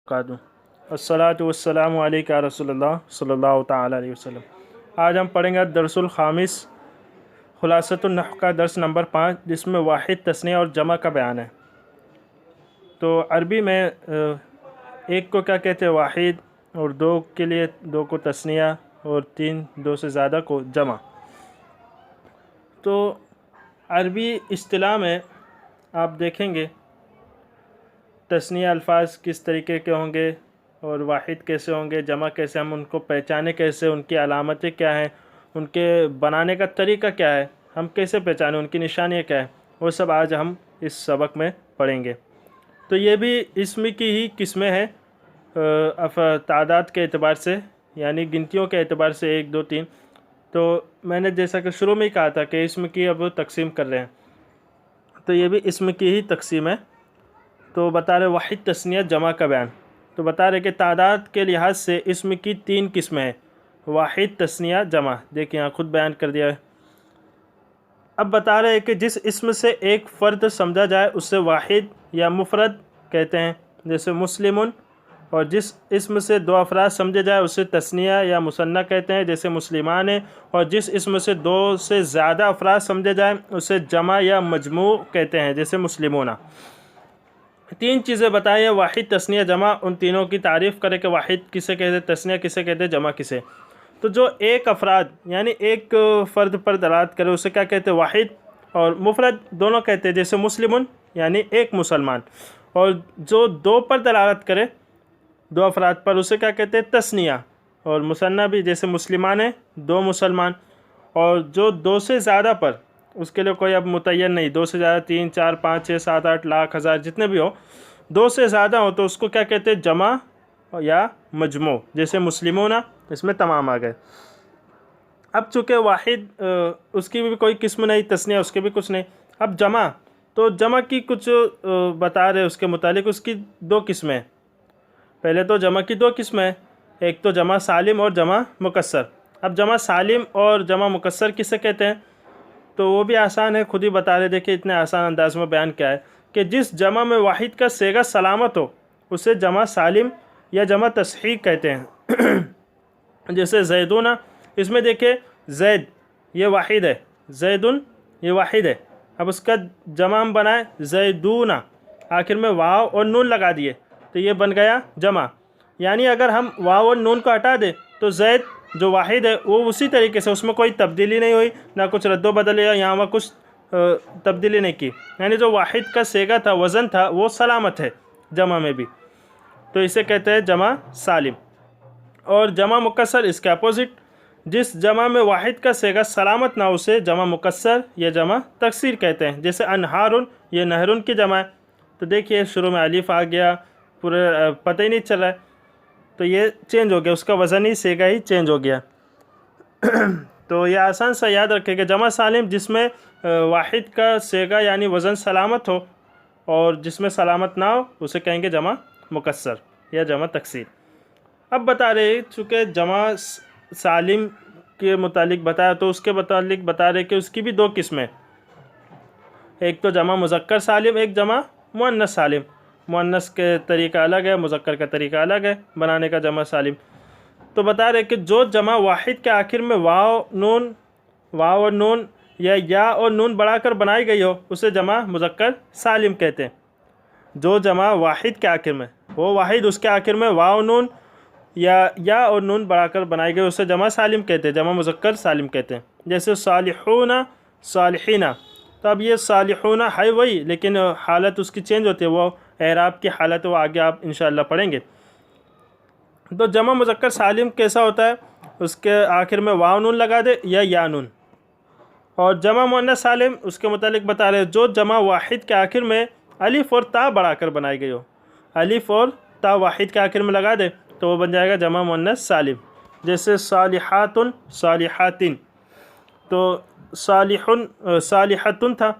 अस्सलातु वस्सलामु अलैका रसूलुल्लाह सल्लल्लाहु ताला अलैहि वसल्लम। आज हम पढ़ेंगे दरसुल खामिस खुलासतुन नहव का दर्स नंबर 5, जिसमें वाहिद तस्निया और जमा का बयान है। तो अरबी में एक को क्या कहते हैं वाहिद, और दो के लिए दो को तस्निया, और तीन दो से ज़्यादा को जमा। तो अरबी इस्तिलाह में आप देखेंगे तस्निया अल्फाज किस तरीके के होंगे और वाहिद कैसे होंगे, जमा कैसे, हम उनको पहचाने कैसे, उनकी अलामतें क्या हैं, उनके बनाने का तरीका क्या है, हम कैसे पहचानें, उनकी निशानियाँ क्या है, वो सब आज हम इस सबक में पढ़ेंगे। तो ये भी इसम की ही किस्में हैं तादाद के एतबार से, यानी गिनतियों के एतबार से 1 2 3। तो मैंने जैसा कि शुरू में ही कहा था कि इसम की अब तकसीम कर रहे हैं, तो ये भी इसम की ही तकसीम है। तो बता रहे वाहिद तस्निया जमा का बयान। तो बता रहे कि तादाद के लिहाज से इसम की 3 किस्में हैं, वाहिद तस्निया जमा। देखिए यहाँ खुद बयान कर दिया है। अब बता रहे हैं कि जिस इसम से एक फ़र्द समझा जाए उसे वाहिद या मुफरद कहते हैं, जैसे मुस्लिमुन, और जिस इसम से 2 अफराद समझे जाए उसे तस्निया या मुसन्ना कहते हैं, जैसे मुस्लिमान है, और जिस इसम से 2 से ज़्यादा अफराद समझे जाए उसे जमा या मजमू कहते हैं, जैसे मुस्लिमोना। 3 चीज़ें बताई है वाहिद तस्निया जमा। उन तीनों की तारीफ़ करें कि वाहिद किसे कहते हैं, तस्निया किसे कहते हैं, जमा किसे। तो जो एक अफराद यानी एक फ़र्द पर दलालत करे उसे क्या कहते हैं वाहिद, और मुफरद दोनों कहते हैं, जैसे मुस्लिमुन यानी एक मुसलमान, और जो 2 पर दलालत करे 2 अफराद पर उसे क्या कहते हैं तस्निया, और मुसन्ना भी, जैसे मुस्लिमान है 2 मुसलमान, और जो 2 से ज़्यादा पर, उसके लिए कोई अब मुतय्यन नहीं, 2 से ज़्यादा 3 4 5 6 7 8 लाख हज़ार जितने भी हो, 2 से ज़्यादा हो तो उसको क्या कहते हैं जमा या मजमू, जैसे मुस्लिमोना, इसमें तमाम आ गए। अब चूँकि वाहिद उसकी भी कोई किस्म नहीं, तस्निया उसके भी कुछ नहीं। अब जमा, तो जमा की कुछ बता रहे उसके मुतालिक, उसकी 2 किस्में। पहले तो जमा की 2 किस्में हैं, एक तो जमा सालिम और जमा मुकस्सर। अब जमा सालिम और जमा मुकस्सर किसे कहते हैं, तो वो भी आसान है, खुद ही बता रहे। देखिए इतने आसान अंदाज में बयान क्या है कि जिस जमा में वाहिद का सेगा सलामत हो उसे जमा सालिम या जमा तस्हीक कहते हैं। जैसे जैदुना, इसमें देखिए जैद ये वाहिद है, जैदुन ये वाहिद है। अब उसका जमा हम बनाए जैदूना, आखिर में वाव और नून लगा दिए तो ये बन गया जमा। यानी अगर हम वाव और नून को हटा दें तो जैद जो वाहिद है वो उसी तरीके से, उसमें कोई तब्दीली नहीं हुई, ना कुछ रद्दो बदल या यहाँ वहाँ कुछ तब्दीली नहीं की, यानी जो वाहिद का सेगा था, वज़न था, वो सलामत है जमा में भी, तो इसे कहते हैं जमा सालिम। और जमा मुकस्सर इसके अपोजिट, जिस जमा में वाहिद का सेगा सलामत ना उसे जमा मुकस्सर या जमा तकसीर कहते हैं, जैसे अनहारुन ये नहरुन की जमा है। तो देखिए शुरू में अलिफ आ गया, पूरे पता ही नहीं चला है, तो ये चेंज हो गया, उसका वज़न ही सेगा ही चेंज हो गया। तो ये आसान सा याद रखेगा, जमा सालिम जिसमें वाहिद का सेगा यानी वज़न सलामत हो, और जिसमें सलामत ना हो उसे कहेंगे जमा मुकस्सर या जमा तकसीर। अब बता रहे चूँकि जमा सालिम के मुतालिक बताया, तो उसके मुतालिक बता रहे कि उसकी भी 2 किस्में, एक तो जमा मुज़क्कर सालिम, एक जमा मुअन्नस सालिम। मुअन्नस के तरीका अलग है, मुज़क्कर का तरीका अलग है बनाने का जमा सालिम। तो बता रहे कि जो जमा वाहिद के आखिर में वाव और नून या और नून बढ़ाकर बनाई गई हो उसे जमा मुज़क्कर सालिम कहते हैं। जो जमा वाहिद के आखिर में, वो वाहिद उसके आखिर में वाव नून या और नून बढ़ाकर बनाई गई उसे जमा सालिम कहते हैं, जमा मुज़क्कर सालिम कहते हैं। जैसे सालिहूना सालिहीना, तो अब ये सालिहूना है वही, लेकिन हालत उसकी चेंज होती है, वो एराब की हालत वो आगे आप इंशाअल्लाह पढ़ेंगे। तो जमा मुज़क्कर सालिम कैसा होता है, उसके आखिर में वाव नून लगा दे या नून। और जमा मुअन्नस सालिम उसके मुतालिक बता रहे जो जमा वाहिद के आखिर में अलिफ और ता बढ़ाकर बनाई गई हो, अलिफ और ता वाहिद के आखिर में लगा दे तो वो बन जाएगा जमा मुअन्नस सालिम। जैसे सालिहातुन सालिहातिन, तो सालिहतुन था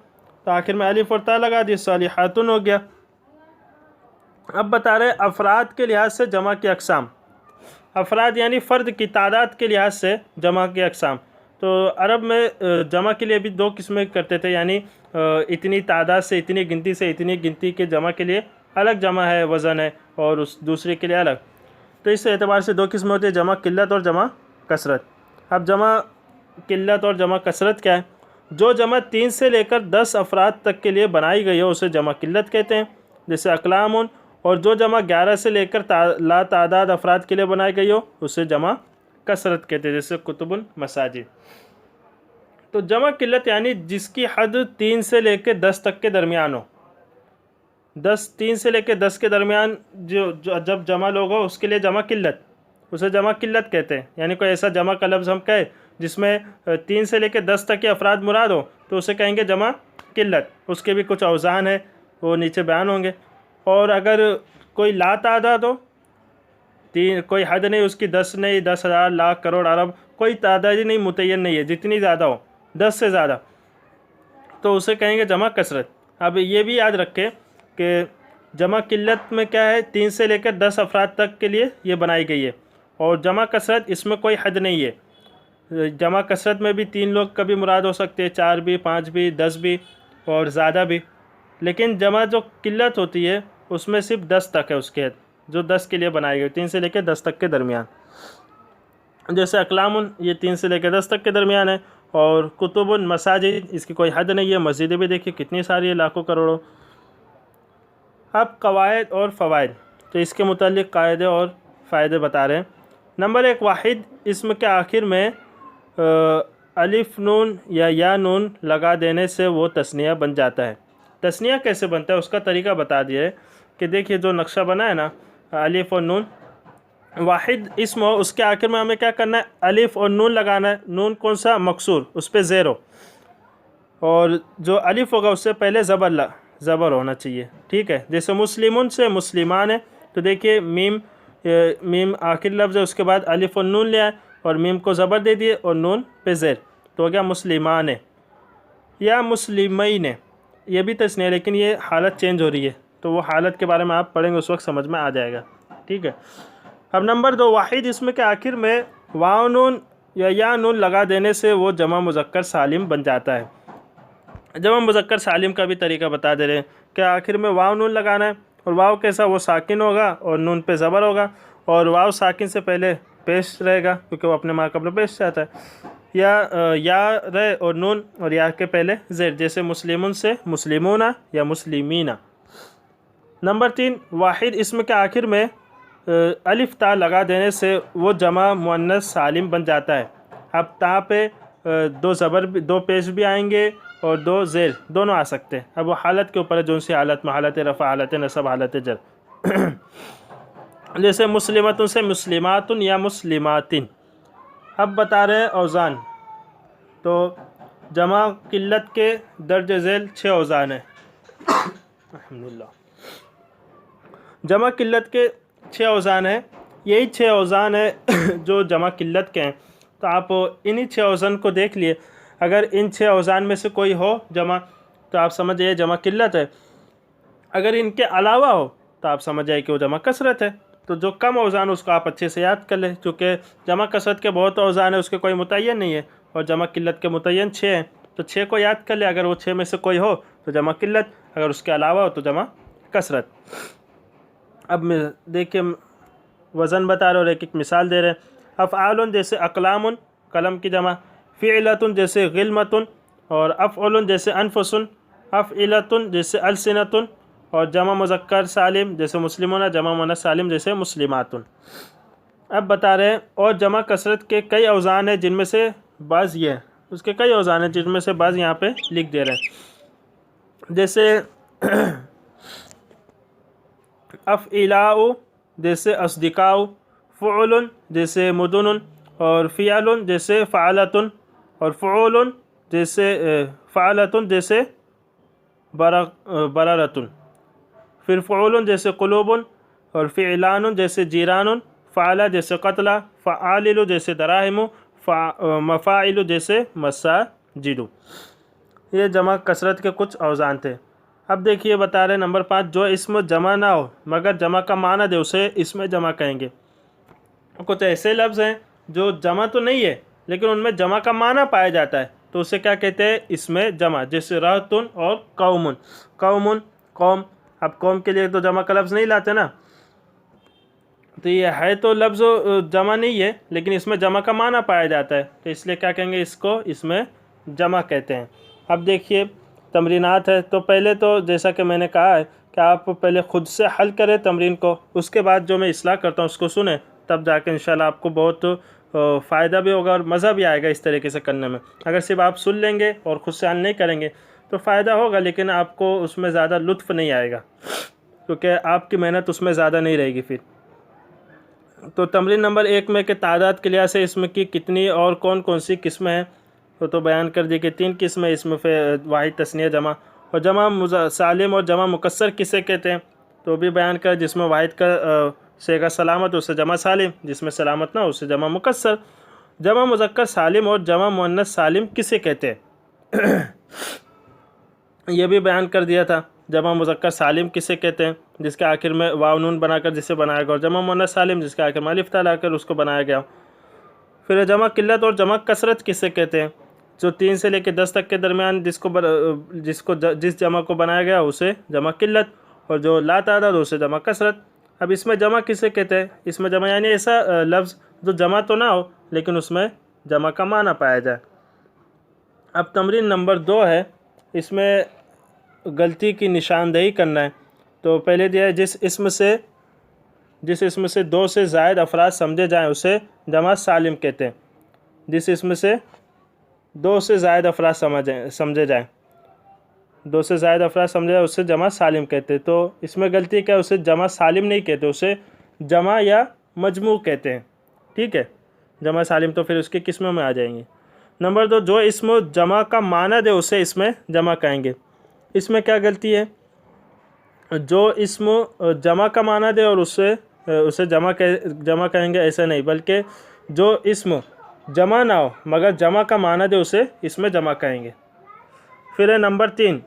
तो आखिर में अलिफ और ता लगा दी, सालिहातुन हो गया। अब बता रहे अफराद के लिहाज से जमा की अक़साम। अफराद यानी फ़र्द की तादाद के लिहाज से जमा की अक़साम। तो अरब में जमा के लिए भी 2 किस्में करते थे, यानी इतनी तादाद से, इतनी गिनती से इतनी गिनती के जमा के लिए अलग जमा है, वज़न है, और उस दूसरे के लिए अलग। तो इस एतबार से दो किस्में होती है, जमा किल्लत और जमा कसरत। अब जमा किल्लत और जमा कसरत क्या है? जो जमा 3 से लेकर 10 अफराद तक के लिए बनाई गई हो उसे जमा किल्लत कहते हैं, जैसे अकलामुन। और जो जमा 11 से लेकर ला तादाद अफराद के लिए बनाई गई हो उसे जमा कसरत कहते हैं, जैसे कुतुबुल मसाजिद। तो जमा किल्लत यानी जिसकी हद 3 से लेकर 10 तक के दरमियान हो। 3 से लेकर 10 के दरमियान जो जब जमा लोग हो उसके लिए जमा किल्लत, उसे जमा किल्लत कहते हैं। यानी कोई ऐसा जमा का लफ्ज़ हम कहें जिसमें 3 से लेकर 10 तक के अफराद मुराद हो तो उसे कहेंगे जमा किल्लत। उसके भी कुछ औज़ान है, वो नीचे बयान होंगे। और अगर कोई ला तादाद हो, कोई हद नहीं उसकी, 10 नहीं, 10,000, लाख, करोड़, अरब, कोई तादाद ही नहीं, मुतय्यन नहीं है, जितनी ज़्यादा हो 10 से ज़्यादा, तो उसे कहेंगे जमा कसरत। अब ये भी याद रखें कि जमा किल्लत में क्या है, 3 से लेकर 10 अफराद तक के लिए ये बनाई गई है। और जमा कसरत इसमें कोई हद नहीं है। जमा कसरत में भी 3 लोग कभी मुराद हो सकते हैं, 4 भी, 5 भी, 10 भी और ज़्यादा भी। लेकिन जमा जो किल्लत होती है उसमें सिर्फ 10 तक है उसके हद, जो 10 के लिए बनाई गई, 3 से लेकर 10 तक के दरमियान। जैसे अकलामुन, ये 3 से लेकर 10 तक के दरमियान है। और कुतुबुन मसाजिद, इसकी कोई हद नहीं है, मस्जिदें भी देखिए कितनी सारी है, लाखों करोड़ों। अब कवायद और फ़वाइद, तो इसके मुतालिक कायदे और फ़ायदे बता रहे हैं। नंबर 1, वाहिद इसम के आखिर में अलिफ नून या नून लगा देने से वो तस्निया बन जाता है। तस्निया कैसे बनता है उसका तरीका बता दिया है कि देखिए जो नक्शा बना है ना, अलिफ और नून, वाहिद इसम हो, उसके आखिर में हमें क्या करना है, अलिफ और नून लगाना है। नून कौन सा, मकसूर, उस पर ज़ेरो, और जो अलिफ होगा उससे पहले ज़बर होना चाहिए, ठीक है। जैसे मुस्लिमुन से मुस्लिमान है, तो देखिए मीम आखिर लफ्ज़ है, उसके बाद अलिफ और नून ले आए और मीम को ज़बर दे दिए और नून पे ज़ेर, तो हो गया मुस्लिमान है। या मुस्लिमैन है, ये भी तस्नीह है लेकिन ये हालत चेंज हो रही है, तो वो हालत के बारे में आप पढ़ेंगे उस वक्त समझ में आ जाएगा, ठीक है। अब नंबर 2, वाहिद इसमें के आखिर में वाव नून या नून लगा देने से वो जमा मुज़क्कर सालिम बन जाता है। जमा मुज़क्कर सालिम का भी तरीका बता दे रहे हैं कि आखिर में वाव नून लगाना है, और वाव कैसा, वो साकिन होगा और नून पे ज़बर होगा, और वाव साकिन से पहले पेश रहेगा क्योंकि वो अपने माँ कब्ल पेश जाता है। या रहे और नून और या के पहले ज़ेर, जैसे मुस्लिमुन से मुस्लिमूना या मुस्लिमीना। नंबर 3, वाहिद इसम के आखिर में अलिफ ता लगा देने से वो जमा मुअन्नस सालिम बन जाता है। अब ता पे 2 ज़बर भी, 2 पेश भी आएंगे और 2 ज़ेर दोनों आ सकते हैं। अब वो हालत के ऊपर है, जो सी हालत में, हालत रफ़ा, हालत नसब, हालत जर। जैसे मुस्लिमतुन से मुस्लिमातुन या मुस्लिमातिन। अब बता रहे हैं औज़ान, तो जमा किल्लत के दर्ज झेल 6 औज़ान है। अल्हम्दुलिल्लाह, जमा किल्लत के 6 औज़ान है, यही 6 औज़ान है जो जमा किल्लत के हैं। तो आप इन्हीं 6 औज़ान को देख लिए, अगर इन 6 औज़ान में से कोई हो जमा तो आप समझ जाइए जमा किल्लत है, अगर इनके अलावा हो तो आप समझ जाइए कि वो जमा कसरत है। तो जो कम औज़ान उसको आप अच्छे से याद कर लें, क्योंकि जमा कसरत के बहुत औज़ान है, उसके कोई मुतय्यन नहीं है, और जमा किल्लत के मुतय्यन 6 हैं। तो 6 को याद कर ले, अगर वो 6 में से कोई हो तो जमा किल्लत, अगर उसके अलावा हो तो जमा कसरत। अब देखिए वज़न बता रहे और एक मिसाल दे रहे हैं। अफ़आलुन जैसे अक़लामुन, कलम की जमा। फ़िअलतुन जैसे ग़िलमतुन, और अफ़अलुन जैसे अनफुसुन। अफ़इलतुन जैसे अलसिनतुन, और जमा मुज़क्कर सालिम जैसे मुस्लिमुना, जमा मुअन्नस सालिम जैसे मुस्लिमातुन। अब बता रहे हैं और जमा कसरत के कई औज़ान हैं जिनमें से बाज़ ये हैं, उसके कई औज़ान हैं जिनमें से बाज़ यहाँ पे लिख दे रहे हैं। जैसे अफ़इलाउ जैसे अस्दिकाउ, फ़ुअलुन जैसे मुदुनुन, और फ़िअलुन जैसे फ़अलतुन, और फ़ुअलुन जैसे फ़अलतुन जैसे बररतुन। फिर फ़ुअलुन जैसे क़ुलूबुन, और फ़िअलानुन जैसे जीरानुन, फ़अला जैसे क़त्ला, फ़आलिलु जैसे दराहिमु, मफ़ाइलु जैसे मसाजिदु। ये जमा कसरत के कुछ औज़ान थे। अब देखिए बता रहे नंबर 5, जो इसमें जमा ना हो मगर जमा का माना दे उसे इसमें जमा कहेंगे। कुछ ऐसे लफ्ज़ हैं जो जमा तो नहीं है लेकिन उनमें जमा का माना पाया जाता है, तो उसे क्या कहते हैं, इसमें जमा। जैसे रहतुन और कौमुन, कौमुन कौम, अब कौम के लिए तो जमा का लफ्ज़ नहीं लाते ना, तो ये है तो लफ्ज़ जमा नहीं है, लेकिन इसमें जमा का माना पाया जाता है, तो इसलिए क्या कहेंगे, इसको इसमें जमा कहते हैं। अब देखिए तमरीनात है, तो पहले तो जैसा कि मैंने कहा है कि आप पहले ख़ुद से हल करें तमरीन को, उसके बाद जो मैं इस्लाह करता हूँ उसको सुने, तब जाके इंशाल्लाह आपको बहुत फ़ायदा भी होगा और मज़ा भी आएगा इस तरीके से करने में। अगर सिर्फ आप सुन लेंगे और ख़ुद से हल नहीं करेंगे तो फ़ायदा होगा, लेकिन आपको उसमें ज़्यादा लुत्फ़ नहीं आएगा, क्योंकि आपकी मेहनत उसमें ज़्यादा नहीं रहेगी फिर। तो तमरीन नंबर 1 में के तादाद के लिहाज से इसमें की कितनी और कौन कौन सी किस्में हैं, तो बयान कर दी कि 3 किस्में इसमें फिर वाहिद, तस्निया, जमा। और जमा सालिम और जमा मुकस्सर किसे कहते हैं, तो भी बयान कर, जिसमें वाहिद का सेगा सलामत उसे जमा सालिम, जिसमें सलामत ना उसे जमा मुकस्सर। जमा मुज़क्कर सालिम और जमा मुअन्नस सालिम किसे कहते हैं ये भी बयान कर दिया था। जमा मुज़क्कर सालिम किसे कहते हैं, जिसके आखिर में वाव नून बनाकर जिसे बनाया गया, और जमा मुअन्नस सालिम जिसके आखिर में अलिफ ता लाकर उसको बनाया गया। फिर जमा किल्लत और जमा कसरत किसे कहते हैं, जो 3 से लेकर 10 तक के दरमियान जिस जमा को बनाया गया उसे जमा किल्लत, और जो ला तादाद उसे जमा कसरत। अब इसमें जमा किसे कहते हैं, इसमें जमा यानी ऐसा लफ्ज़ जो जमा तो ना हो लेकिन उसमें जमा का माना पाया जाए। अब तमरीन नंबर 2 है, इसमें गलती की निशानदेही करना है। तो पहले दिया है जिस इसम से 2 से ज़ायद अफराद समझे जाएं उसे जमा सालिम कहते हैं। जिस इसम से 2 से ज़ायद अफराद समझे जाएं, 2 से ज़ायद अफराद समझे जाए उससे जमा सालिम कहते हैं। तो इसमें गलती क्या है, उसे जमा सालिम नहीं कहते, उसे जमा या मजमू कहते हैं। ठीक है, जमा सालिम तो फिर उसकी किस्मों में आ जाएंगे। नंबर 2, जो इसम जमा का माना दे उसे इसमें जमा कहेंगे। इसमें क्या गलती है, जो इसम जमा का माना दे और उसे जमा कहेंगे, ऐसा नहीं, बल्कि जो इसम जमा ना हो मगर जमा का माना दे उसे इसमें जमा कहेंगे। फिर है नंबर 3,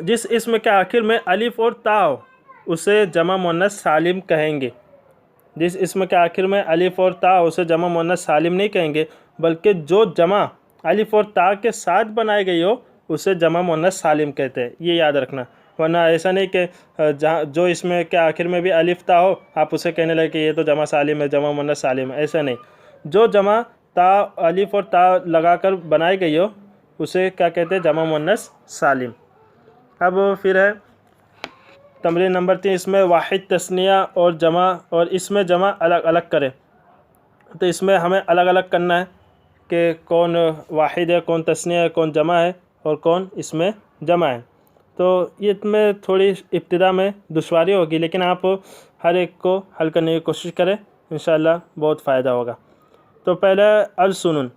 जिस इसम के आखिर में अलिफ और ता हो उसे जमा मुअन्नस सालिम कहेंगे। जिस इसम के आखिर में अलिफ और ता उसे जमा मुअन्नस सालिम नहीं कहेंगे, बल्कि जो जमा अलिफ और ता के साथ बनाई गई हो उसे जमा मुअन्नस सालिम कहते हैं। ये याद रखना, वरना ऐसा नहीं कि जो इसमें के आखिर में भी अलिफ ता हो आप उसे कहने लगे कि ये तो जमा सालिम है, जमा मुअन्नस सालिम है, ऐसा नहीं। जो जमा ता अलिफ और ता लगाकर बनाई गई हो उसे क्या कहते हैं, जमा मुअन्नस सालिम। अब फिर है तमरीन नंबर 3, इसमें वाहिद, तस्निया और जमा और इसमें जमा अलग अलग करें। तो इसमें हमें अलग अलग करना है कि कौन वाहिद है, कौन तस्निया है, कौन जमा है और कौन इसमें जमा है। तो ये में थोड़ी इब्तिदा में दुश्वारी होगी, लेकिन आप हर एक को हल करने की कोशिश करें, इंशाअल्लाह बहुत फ़ायदा होगा। तो पहला अल-सुनून,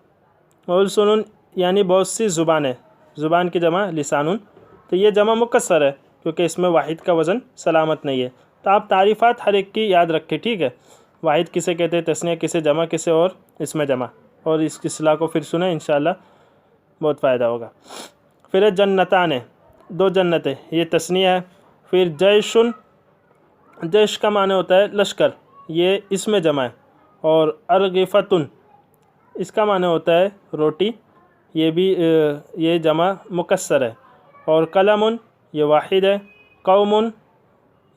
अल-सुनून यानी बहुत सी ज़ुबानें, ज़ुबान की जमा लिसानुन। तो ये जमा मुकस्सर है क्योंकि इसमें वाहिद का वज़न सलामत नहीं है। तो आप तारीफ़ात हर एक की याद रखें, ठीक है, वाहिद किसे कहते हैं, तस्निया किसे, जमा किसे और इसमें जमा, और इस इस्लाह को फिर सुने, इंशाअल्लाह बहुत फ़ायदा होगा। फिर जन्नतान है, 2 जन्नतें, ये तस्निया है। फिर जयशुन, जयश का माने होता है लश्कर, ये इसमें जमा है। और अर्गिफ़तुन, इसका माने होता है रोटी, ये भी ये जमा मुकस्सर है। और कलमुन, ये वाहिद है। कौमुन,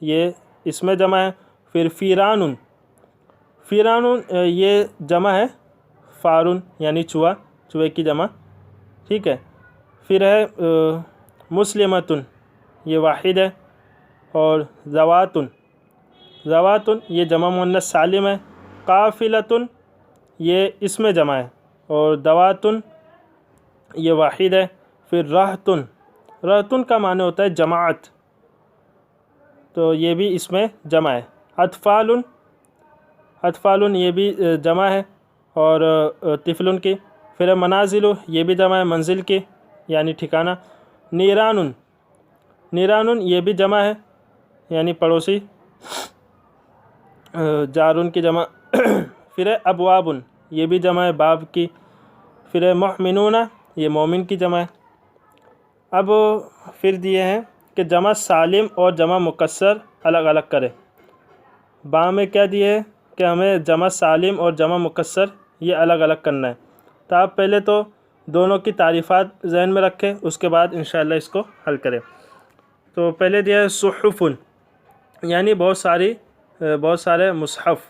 ये इसमें जमा है। फिर फ़ीरानुन, फ़ीरानुन ये जमा है फ़ारुन यानी चूहा, चूहे की जमा, ठीक है। फिर है मुस्लिमतुन, ये वाहिद है। और ज़वातुन, ज़वातुन ये जमा मुअन्नस सालिम है। काफ़िलतुन, ये इसमें जमा है। और दवातुन, ये वाहिद है। फिर रहतुन, रहतुन का माने होता है जमात, तो ये भी इसमें जमा है। अतफ़ालुन, अतफ़ालुन ये भी जमा है और तिफ़लुन की। फिर मनाजिलु, ये भी जमा है मंजिल की यानी ठिकाना। नीरानुन, नीरानुन ये भी जमा है यानी पड़ोसी, जारुन की जमा। फिर अबवाबुन, ये भी जमा है बाब की। फिर मुहमिनूना, ये मोमिन की जमा है। अब फिर दिए हैं कि जमा सालिम और जमा मुकस्सर अलग अलग करें। बा में क्या दिए है कि हमें जमा सालिम और जमा मुकस्सर ये अलग अलग करना है। तो आप पहले तो दोनों की तारीफ़ात ज़हन में रखें, उसके बाद इंशाअल्लाह इसको हल करें। तो पहले दिया है सुहुफुन, यानी बहुत सारे मुसहफ़,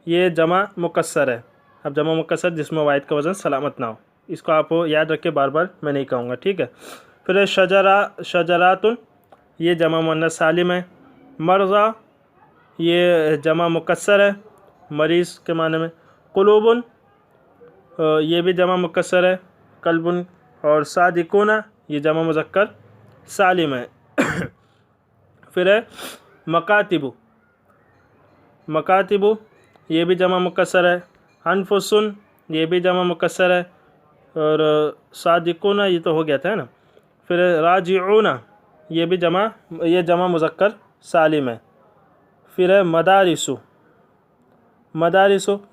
ये जमा मुकस्सर है। अब जमा मुकस्सर जिसमें वाहिद का वज़न सलामत ना हो, इसको आप याद रखें, बार बार मैं नहीं कहूँगा, ठीक है। फिर शजरातुन, ये जमा मुअन्नस सालिम है। मर्ज़ा, ये जमा मुकस्सर है, मरीज़ के माने में। कुलूबुन, ये भी जमा मुकस्सर है, कल्बुन। और सादिकुना, ये जमा मुज़क्कर सालिम है। फिर है मकातिबु, ये भी जमा मुकस्सर है। अनफुसुन, ये भी जमा मुकस्सर है। और सादिकुना ये तो हो गया था, है ना। फिर राजिऊना, ये जमा मुज़क्कर सालिम है। फिर है मदारिसु,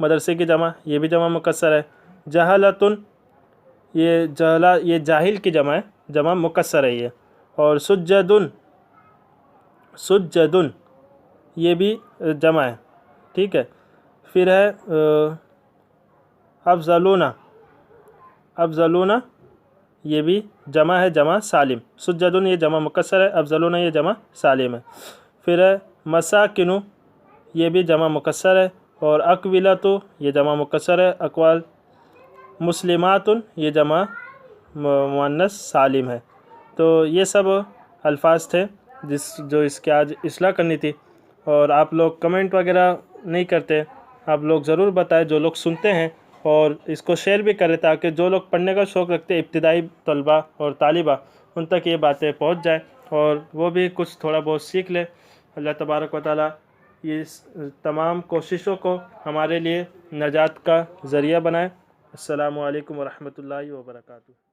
मदरसे की जमा, ये भी जमा मुकस्सर है। जहलतुन, ये जाहिल की जमा है, जमा मुकस्सर है ये। और सुज्जदुन, ये भी जमा है, ठीक है। फिर है अफजलूना, ये भी जमा है, जमा सालिम। सुज्जदुन ये जमा मुकस्सर है, अफजलूना ये जमा सालिम है। फिर है मसाकिनु, ये भी जमा मुकस्सर है। और अक्विलतु, ये जमा मुकस्सर है। अक्वाल। मुस्लिमातुन, ये जमा मुअन्नस सालिम है। तो ये सब अल्फाज थे जो इसके आज इस्लाह करनी थी। और आप लोग कमेंट वगैरह नहीं करते, आप लोग ज़रूर बताएं, जो लोग सुनते हैं, और इसको शेयर भी करें ताकि जो लोग पढ़ने का शौक़ रखते हैं, इब्तिदाई तलबा और तालिबा, उन तक ये बातें पहुंच जाए और वो भी कुछ थोड़ा बहुत सीख ले। अल्लाह तबारक व तआला ये तमाम कोशिशों को हमारे लिए नजात का ज़रिया बनाए। अस्सलामु अलैकुम व रहमतुल्लाहि व बरकातुहू।